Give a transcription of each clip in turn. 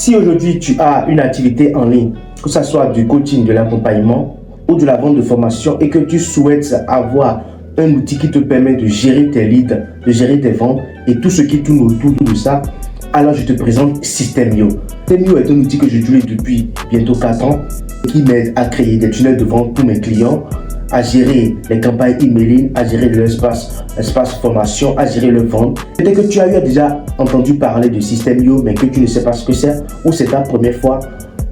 Si aujourd'hui tu as une activité en ligne, que ce soit du coaching, de l'accompagnement ou de la vente de formation et que tu souhaites avoir un outil qui te permet de gérer tes leads, de gérer tes ventes et tout ce qui tourne autour de ça, alors je te présente System.io. System.io est un outil que j'utilise depuis bientôt 4 ans qui m'aide à créer des tunnels de vente pour mes clients, à gérer les campagnes emailing, à gérer l'espace formation, à gérer le vente. Peut-être que tu as déjà entendu parler de System.io mais que tu ne sais pas ce que c'est ou c'est ta première fois,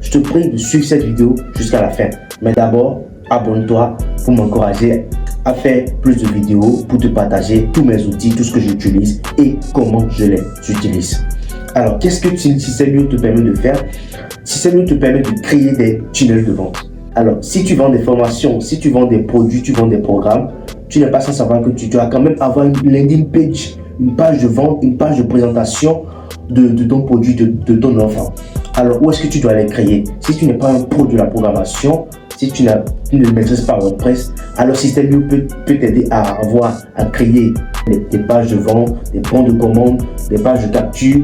je te prie de suivre cette vidéo jusqu'à la fin. Mais d'abord, abonne-toi pour m'encourager à faire plus de vidéos pour te partager tous mes outils, tout ce que j'utilise et comment je les utilise. Alors, qu'est-ce que System.io te permet de faire? System.io te permet de créer des tunnels de vente. Alors, si tu vends des formations, si tu vends des produits, tu vends des programmes, tu n'es pas sans savoir que tu dois quand même avoir une landing page, une page de vente, une page de présentation de ton produit, de ton offre. Alors, où est-ce que tu dois les créer? Si tu n'es pas un pro de la programmation, si tu ne maîtrises pas WordPress, alors System.io peut t'aider à créer des pages de vente, des bons de commande, des pages de capture,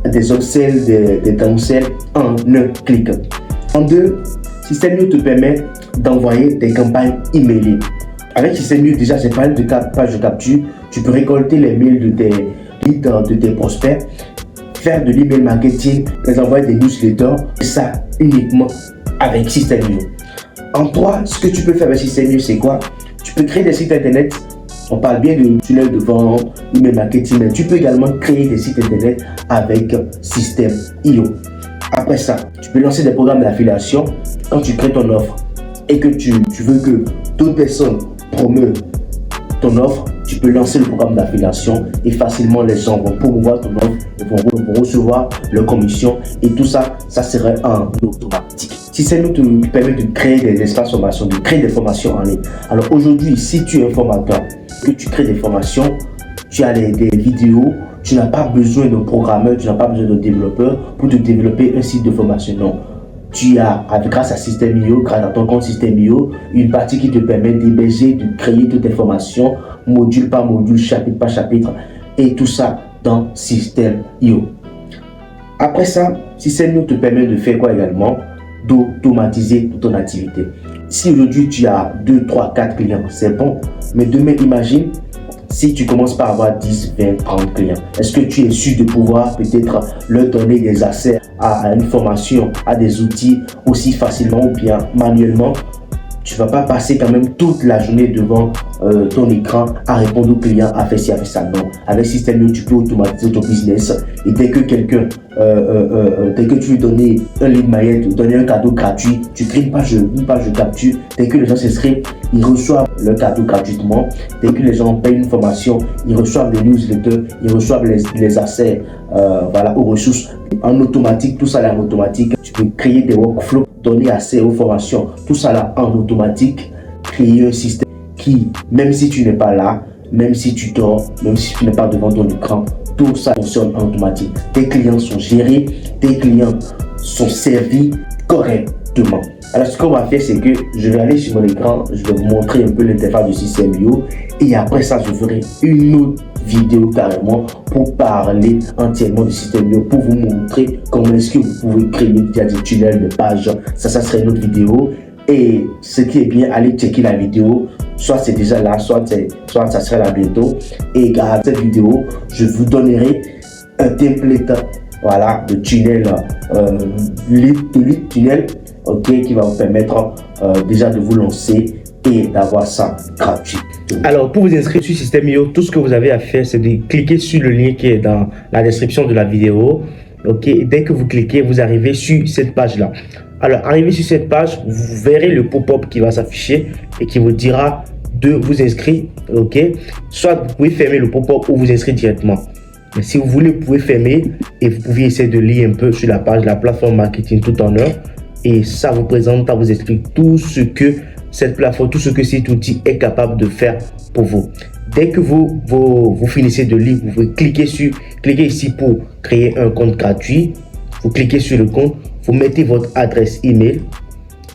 des upsells, des downsells en un clic. En deux, System.io te permet d'envoyer des campagnes emailing. Avec System.io, déjà, j'ai parlé de pages de capture. Tu peux récolter les mails de tes leads, de tes prospects, faire de l'email marketing, les envoyer des newsletters, et ça uniquement avec System.io. En 3, ce que tu peux faire avec System.io, c'est quoi? Tu peux créer des sites internet. On parle bien de tunnel de vente, email marketing, mais tu peux également créer des sites internet avec System.io. Après ça, tu peux lancer des programmes d'affiliation. Quand tu crées ton offre et que tu veux que d'autres personnes promeuvent ton offre, tu peux lancer le programme d'affiliation et facilement les gens vont promouvoir ton offre, ils vont recevoir leur commission et tout ça, ça serait en automatique. System.io te permet de créer des espaces formation, de créer des formations en ligne. Alors aujourd'hui, si tu es un formateur, que tu crées des formations, tu as des vidéos, tu n'as pas besoin d'un programmeur, tu n'as pas besoin d'un développeur pour te développer un site de formation. Non. Tu as, grâce à System.io, grâce à ton compte System.io, une partie qui te permet d'héberger, de créer toutes tes formations, module par module, chapitre par chapitre, et tout ça dans System.io. Après ça, System.io te permet de faire quoi également? D'automatiser ton activité. Si aujourd'hui tu as 2, 3, 4 clients, c'est bon, mais demain, imagine si tu commences par avoir 10, 20, 30 clients, est-ce que tu es sûr de pouvoir peut-être leur donner des accès à une formation, à des outils aussi facilement ou bien manuellement? Tu ne vas pas passer quand même toute la journée devant ton écran à répondre aux clients, à faire ci, à faire ça. Non. Avec System.io, tu peux automatiser ton business et dès que dès que tu veux donner un lead magnet, donner un cadeau gratuit, tu crées une page de capture. Dès que les gens s'inscrivent, ils reçoivent le cadeau gratuitement. Dès que les gens payent une formation, ils reçoivent les newsletters, ils reçoivent les accès aux ressources en automatique. Tout ça là en automatique. Tu peux créer des workflows, donner accès aux formations, tout ça là en automatique, créer un système qui, même si tu n'es pas là, même si tu dors, même si tu n'es pas devant ton écran, tout ça fonctionne en automatique. Tes clients sont gérés, tes clients sont servis correctement. Alors ce qu'on va faire, c'est que je vais aller sur mon écran, je vais vous montrer un peu l'interface de System.io et après ça, je ferai une autre vidéo carrément pour parler entièrement du System.io, pour vous montrer comment est-ce que vous pouvez créer des tunnels de pages. Ça serait une autre vidéo. Et ce qui est bien, allez checker la vidéo, soit c'est déjà là, soit ça sera là bientôt. Et à cette vidéo, je vous donnerai un template, voilà, de tunnel, lead tunnel, ok, qui va vous permettre déjà de vous lancer et d'avoir ça gratuit. Alors, pour vous inscrire sur System.io, tout ce que vous avez à faire, c'est de cliquer sur le lien qui est dans la description de la vidéo. Ok, et dès que vous cliquez, vous arrivez sur cette page-là. Alors, arrivé sur cette page, vous verrez le pop-up qui va s'afficher et qui vous dira de vous inscrire. Ok, soit vous pouvez fermer le pop-up ou vous inscrire directement. Mais si vous voulez, vous pouvez fermer et vous pouvez essayer de lire un peu sur la page, la plateforme marketing tout en heure. Et ça vous présente, ça vous explique tout ce que cette plateforme, tout ce que cet outil est capable de faire pour vous. Dès que vous finissez de lire, vous pouvez cliquer ici pour créer un compte gratuit. Vous cliquez sur le compte, vous mettez votre adresse email.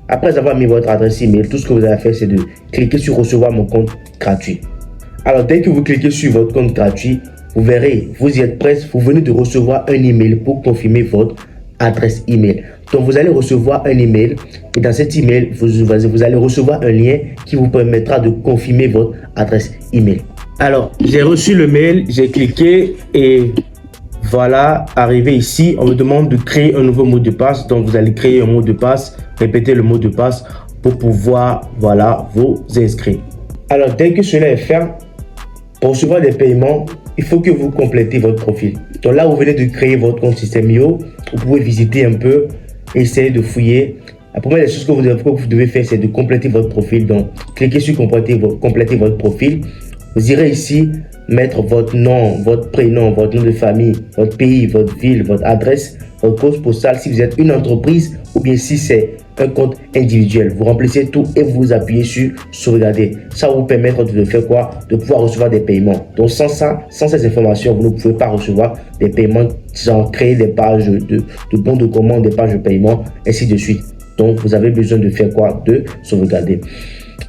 Après avoir mis votre adresse email, tout ce que vous avez à faire, c'est de cliquer sur recevoir mon compte gratuit. Alors, dès que vous cliquez sur votre compte gratuit, vous verrez, vous y êtes presque, vous venez de recevoir un email pour confirmer votre adresse email. Donc, vous allez recevoir un email et dans cet email, vous allez recevoir un lien qui vous permettra de confirmer votre adresse email. Alors, j'ai reçu le mail, j'ai cliqué et voilà, arrivé ici, on me demande de créer un nouveau mot de passe. Donc, vous allez créer un mot de passe, répéter le mot de passe pour pouvoir, voilà, vous inscrire. Alors, dès que cela est fait, pour recevoir des paiements, il faut que vous complétez votre profil. Donc là, vous venez de créer votre compte Système.io. Vous pouvez visiter un peu, essayer de fouiller. La première des choses que vous devez faire, c'est de compléter votre profil. Donc, cliquez sur compléter votre profil. Vous irez ici mettre votre nom, votre prénom, votre nom de famille, votre pays, votre ville, votre adresse, votre code postal si vous êtes une entreprise ou bien si c'est un compte individuel. Vous remplissez tout et vous appuyez sur sauvegarder. Ça va vous permettre de faire quoi? De pouvoir recevoir des paiements. Donc sans ça, sans ces informations, vous ne pouvez pas recevoir des paiements, genre créer des pages de bons de commande, des pages de paiement, ainsi de suite. Donc vous avez besoin de faire quoi? De sauvegarder.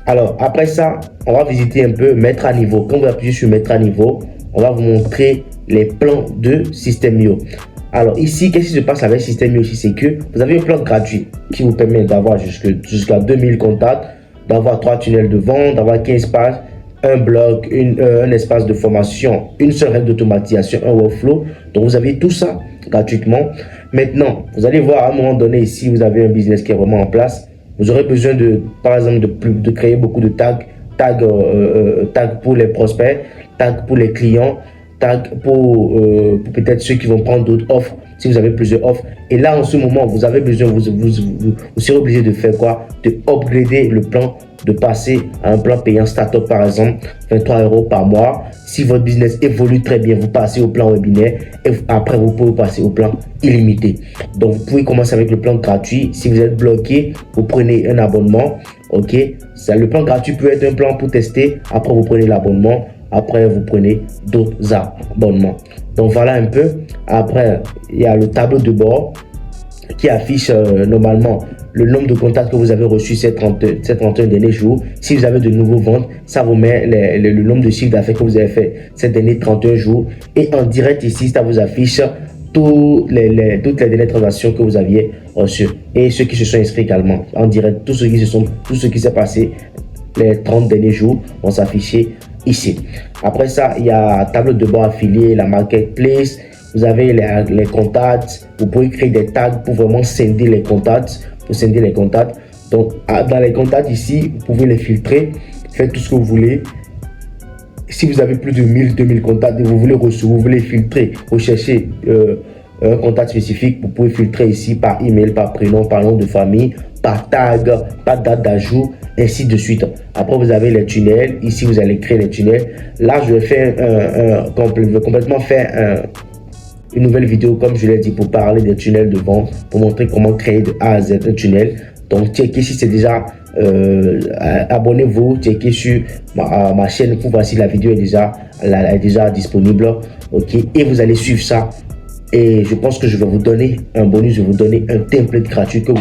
Alors après ça, on va visiter un peu mettre à niveau. Quand vous appuyez sur mettre à niveau, on va vous montrer les plans de Système.io. Alors ici, qu'est-ce qui se passe avec Système.io aussi, c'est que vous avez un plan gratuit qui vous permet d'avoir jusqu'à 2000 contacts, d'avoir 3 tunnels de vente, d'avoir 15 pages, un blog, un espace de formation, une seule règle d'automatisation, un workflow. Donc vous avez tout ça gratuitement. Maintenant, vous allez voir à un moment donné ici, vous avez un business qui est vraiment en place. Vous aurez besoin par exemple, de créer beaucoup de tags pour les prospects, tags pour les clients, tags pour peut-être ceux qui vont prendre d'autres offres, si vous avez plusieurs offres. Et là, en ce moment, vous avez besoin, vous serez obligé de faire quoi? De upgrader le plan, de passer à un plan payant startup, par exemple, 23 € par mois. Si votre business évolue très bien, vous passez au plan webinaire et après, vous pouvez passer au plan illimité. Donc, vous pouvez commencer avec le plan gratuit. Si vous êtes bloqué, vous prenez un abonnement. OK? Le plan gratuit peut être un plan pour tester. Après, vous prenez l'abonnement. Après, vous prenez d'autres abonnements. Donc, voilà un peu. Après, il y a le tableau de bord qui affiche normalement le nombre de contacts que vous avez reçus ces 31 derniers jours. Si vous avez de nouveaux ventes, ça vous met le nombre de chiffres d'affaires que vous avez fait ces derniers 31 jours. Et en direct ici, ça vous affiche toutes les dernières transactions que vous aviez reçues. Et ceux qui se sont inscrits également en direct. Tout ce qui s'est passé les 30 derniers jours vont s'afficher ici. Après ça, il y a tableau de bord affilié, la marketplace. Vous avez les contacts. Vous pouvez créer des tags pour vraiment scinder les contacts. Donc, dans les contacts ici, vous pouvez les filtrer. Faites tout ce que vous voulez. Si vous avez plus de 1000-2000 contacts et vous voulez filtrer, vous cherchez un contact spécifique, vous pouvez filtrer ici par email, par prénom, par nom de famille, par tag, par date d'ajout, ainsi de suite. Après, vous avez les tunnels. Ici, vous allez créer les tunnels. Là, je vais faire complètement faire une nouvelle vidéo, comme je l'ai dit, pour parler des tunnels de vente, pour montrer comment créer de A à Z un tunnel. Donc, checkez si c'est déjà, abonnez-vous, checkez sur ma chaîne pour voir si la vidéo est déjà disponible. OK, et vous allez suivre ça. Et je pense que je vais vous donner un bonus, je vais vous donner un template gratuit que vous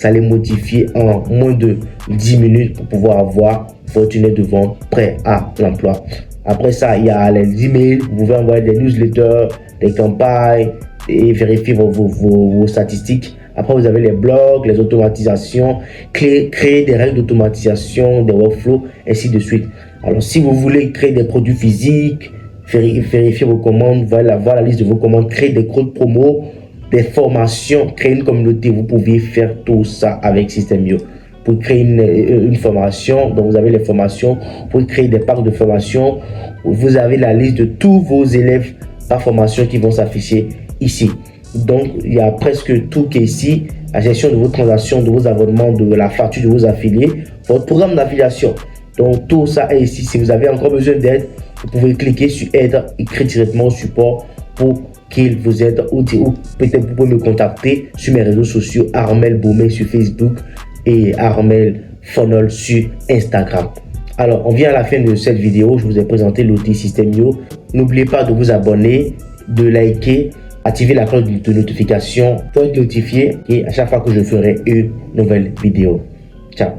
allez modifier en moins de 10 minutes pour pouvoir avoir votre tunnel de vente prêt à l'emploi. Après ça, il y a les emails, vous pouvez envoyer des newsletters, des campagnes et vérifier vos statistiques. Après, vous avez les blogs, les automatisations, créer des règles d'automatisation, des workflows, ainsi de suite. Alors, si vous voulez créer des produits physiques, vérifier vos commandes, voir la liste de vos commandes, créer des codes promo, des formations, créer une communauté, vous pouvez faire tout ça avec Système.io. Pour créer une formation, donc vous avez les formations, pour créer des packs de formation, vous avez la liste de tous vos élèves par formation qui vont s'afficher ici. Donc, il y a presque tout qui est ici, la gestion de vos transactions, de vos abonnements, de la facture de vos affiliés, votre programme d'affiliation. Donc, tout ça est ici. Si vous avez encore besoin d'aide, vous pouvez cliquer sur aide, écrire directement au support pour qu'il vous aide ou peut-être vous pouvez me contacter sur mes réseaux sociaux, Armel Boumé sur Facebook et Armel Funnel sur Instagram. Alors, on vient à la fin de cette vidéo. Je vous ai présenté l'outil Système.io. N'oubliez pas de vous abonner, de liker, activer la cloche de notification pour être notifié et à chaque fois que je ferai une nouvelle vidéo. Ciao.